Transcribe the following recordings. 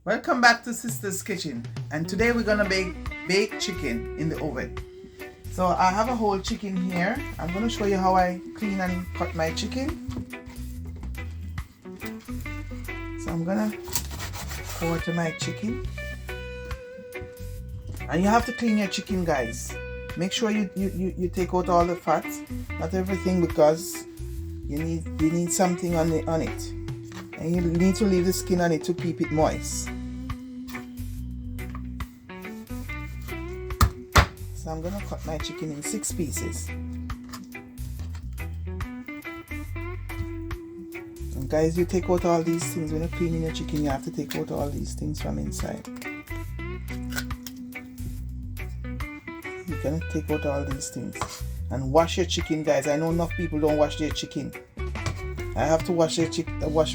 Welcome back to Sister's Kitchen, and today we're gonna bake chicken in the oven. So I have a whole chicken here. I'm gonna show you how I clean and cut my chicken. So I'm gonna quarter my chicken, and you have to clean your chicken, guys. Make sure you take out all the fat, not everything, because you need something on it, and you need to leave the skin on it to keep it moist. So I'm gonna cut my chicken in 6 pieces. And guys, you take out all these things when you're cleaning your chicken. You have to take out all these things from inside. You're gonna take out all these things and wash your chicken, guys. I know enough people don't wash their chicken. I have to wash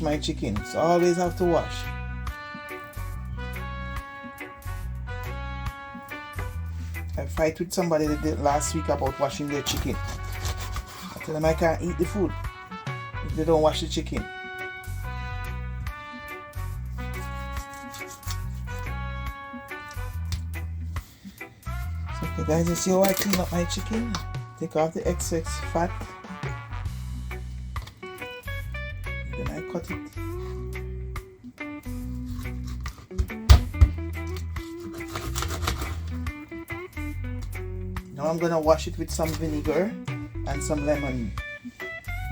my chicken, so I always have to wash. I fight with somebody last week about washing their chicken. I tell them I can't eat the food if they don't wash the chicken. So, okay guys, you see how I clean up my chicken? Take off the excess fat. Then I cut it. Now I'm gonna wash it with some vinegar and some lemon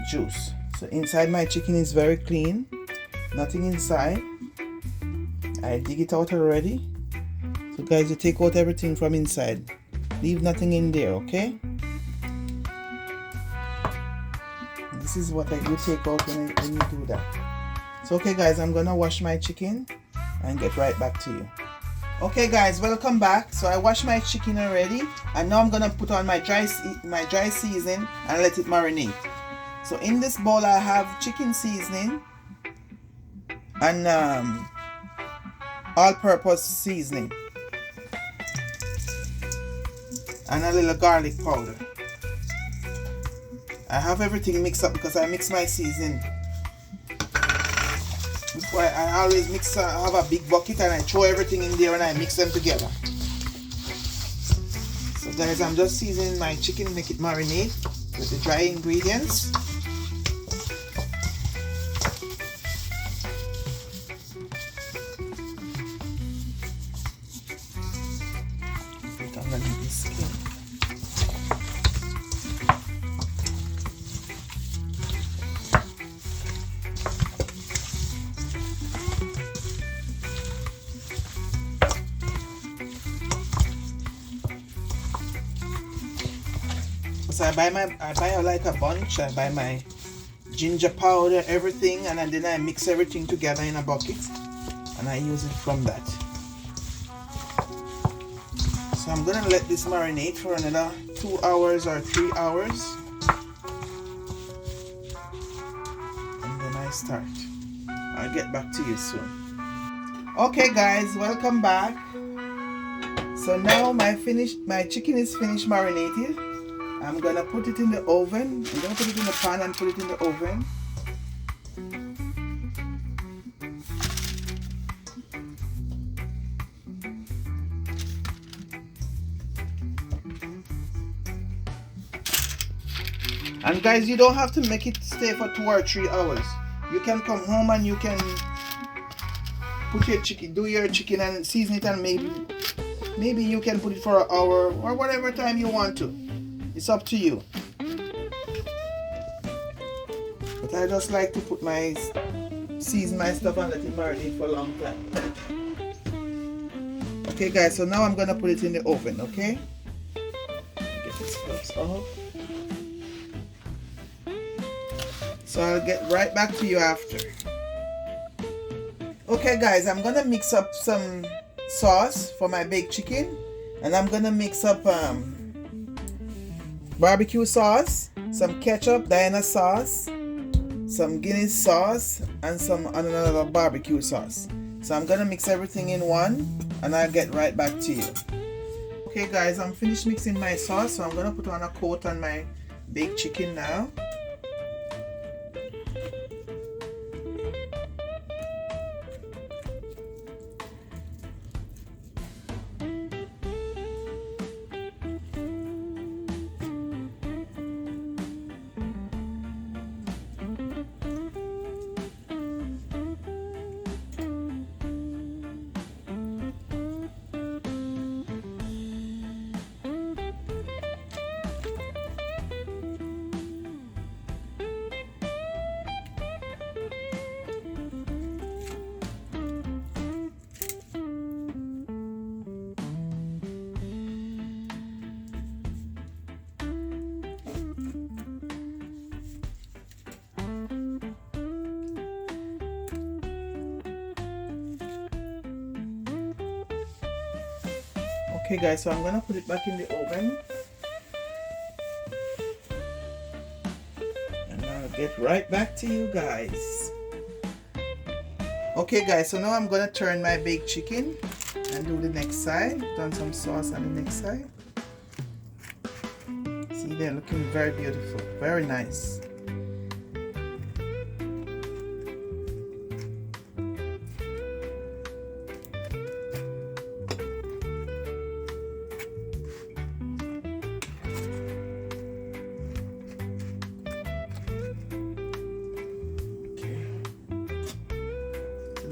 juice. So inside my chicken is very clean, nothing inside. I dig it out already. So guys, you take out everything from inside. Leave nothing in there, okay? And this is what you take out when you do that. So okay guys, I'm gonna wash my chicken and get right back to you. Okay guys, welcome back. So I washed my chicken already, and now I'm gonna put on my dry seasoning and let it marinate. So in this bowl I have chicken seasoning and all-purpose seasoning and a little garlic powder. I have everything mixed up because I mix my seasoning. Before I always mix, I have a big bucket and I throw everything in there and I mix them together. So guys, I'm just seasoning my chicken, make it marinate with the dry ingredients. I'm gonna do this skin. So I buy like a bunch. I buy my ginger powder, everything, and then I mix everything together in a bucket and I use it from that. So I'm gonna let this marinate for another 2 hours or 3 hours, and then I start. I'll get back to you soon. Okay guys, welcome back. So now my chicken is finished marinated. I'm gonna put it in the oven. I'm gonna put it in the pan and put it in the oven. And guys, you don't have to make it stay for 2 or 3 hours. You can come home and you can put your chicken, do your chicken and season it, and maybe you can put it for an hour or whatever time you want to. It's up to you. But I just like to season my stuff and let it marinate for a long time. Okay guys, so now I'm gonna put it in the oven, okay? Get this gloves off. So I'll get right back to you after. Okay guys, I'm gonna mix up some sauce for my baked chicken, and I'm gonna mix up barbecue sauce, some ketchup, Diana sauce, some Guinness sauce, and some another barbecue sauce. So I'm gonna mix everything in one and I'll get right back to you. Okay guys, I'm finished mixing my sauce, so I'm gonna put on a coat on my baked chicken now. Okay guys, so I'm gonna put it back in the oven and I'll get right back to you guys. Okay guys, so now I'm gonna turn my baked chicken and do the next side. Put on some sauce on the next side. See, they're looking very beautiful, very nice.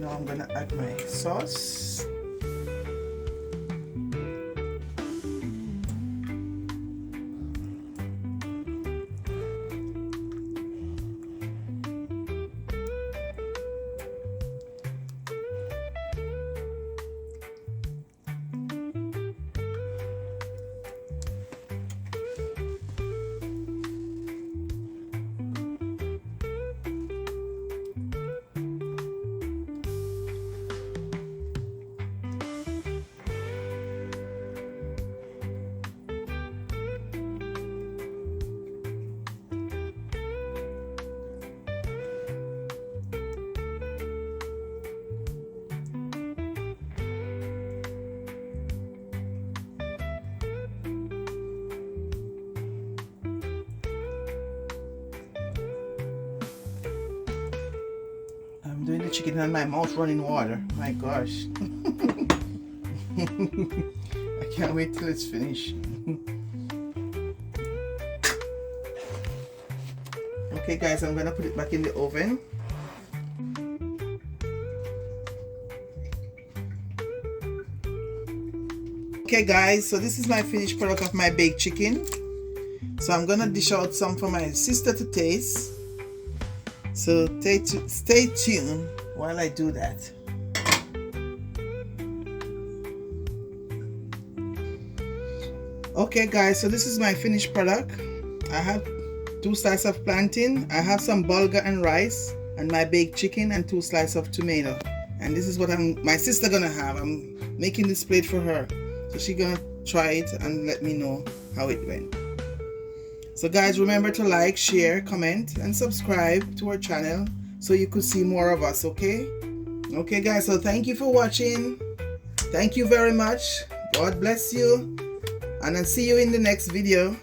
Now I'm gonna add my sauce. I'm doing the chicken and my mouth running water. My gosh. I can't wait till it's finished. Okay guys, I'm gonna put it back in the oven. Okay guys, so this is my finished product of my baked chicken. So I'm gonna dish out some for my sister to taste. So stay tuned while I do that. Okay guys, so this is my finished product. I have 2 slices of plantain, I have some bulgur and rice, and my baked chicken and 2 slices of tomato. And this is what my sister gonna have. I'm making this plate for her. So she's gonna try it and let me know how it went. So guys, remember to like, share, comment, and subscribe to our channel so you could see more of us, okay? Okay guys, so thank you for watching. Thank you very much. God bless you. And I'll see you in the next video.